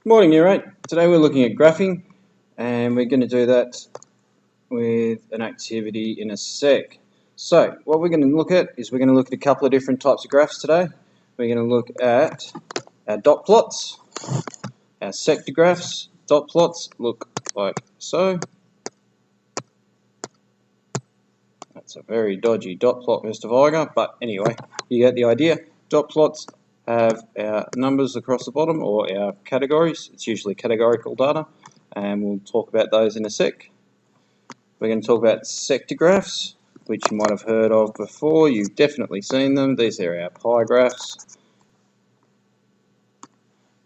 Morning, Year 8. Today we're looking at graphing, and we're going to do that with an activity in a sec. So what we're going to look at is we're going to look at a couple of different types of graphs today. We're going to look at our dot plots, our sector graphs. Dot plots look like so. That's a very dodgy dot plot, Mr. Viger, but anyway, you get the idea. Dot plots have our numbers across the bottom, or our categories. It's usually categorical data, and we'll talk about those in a sec. We're going to talk about sector graphs, which you might have heard of before. You've definitely seen them. These are our pie graphs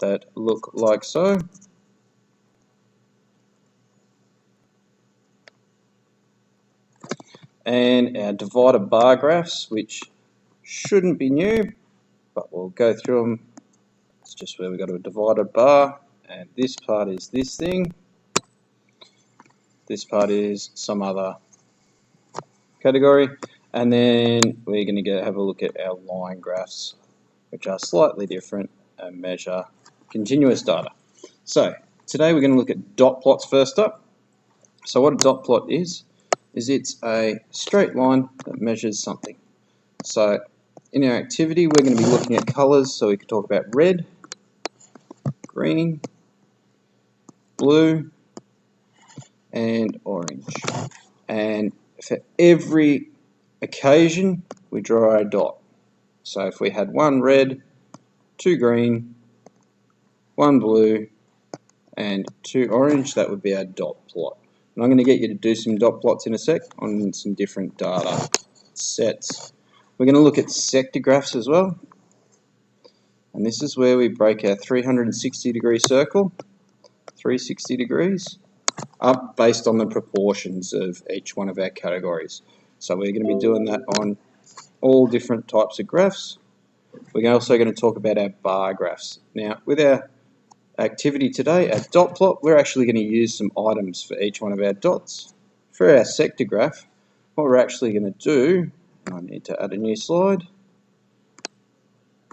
that look like so. And our divided bar graphs, which shouldn't be new, but we'll go through them. It's just where we've got a divided bar, and this part is this thing. This part is some other category, and then we're going to have a look at our line graphs, which are slightly different and measure continuous data. So today we're going to look at dot plots first up. So what a dot plot is it's a straight line that measures something. So in our activity we're going to be looking at colours, so we could talk about red, green, blue and orange. And for every occasion we draw a dot. So if we had one red, two green, one blue and two orange, that would be our dot plot. And I'm going to get you to do some dot plots in a sec on some different data sets. We're going to look at sector graphs as well. And this is where we break our 360 degree circle, 360 degrees, up based on the proportions of each one of our categories. So we're going to be doing that on all different types of graphs. We're also going to talk about our bar graphs. Now, with our activity today, our dot plot, we're actually going to use some items for each one of our dots. For our sector graph, what we're actually going to do, I need to add a new slide,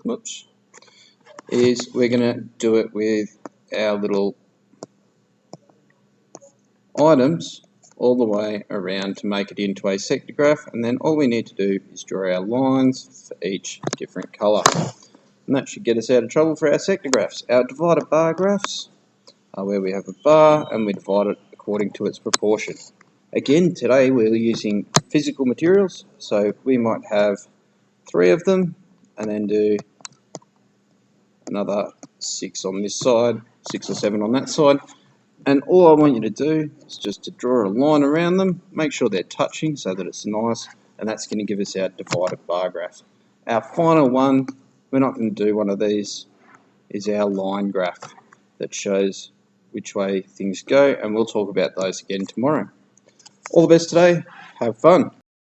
whoops, is we're going to do it with our little items all the way around to make it into a sector graph, and then all we need to do is draw our lines for each different colour. And that should get us out of trouble for our sector graphs. Our divided bar graphs are where we have a bar and we divide it according to its proportion. Again, today we're using physical materials, so we might have 3 of them and then do another 6 on this side, 6 or 7 on that side. And all I want you to do is just to draw a line around them, make sure they're touching so that it's nice, and that's going to give us our divided bar graph. Our final one, we're not going to do one of these, is our line graph that shows which way things go, and we'll talk about those again tomorrow. All the best today, have fun.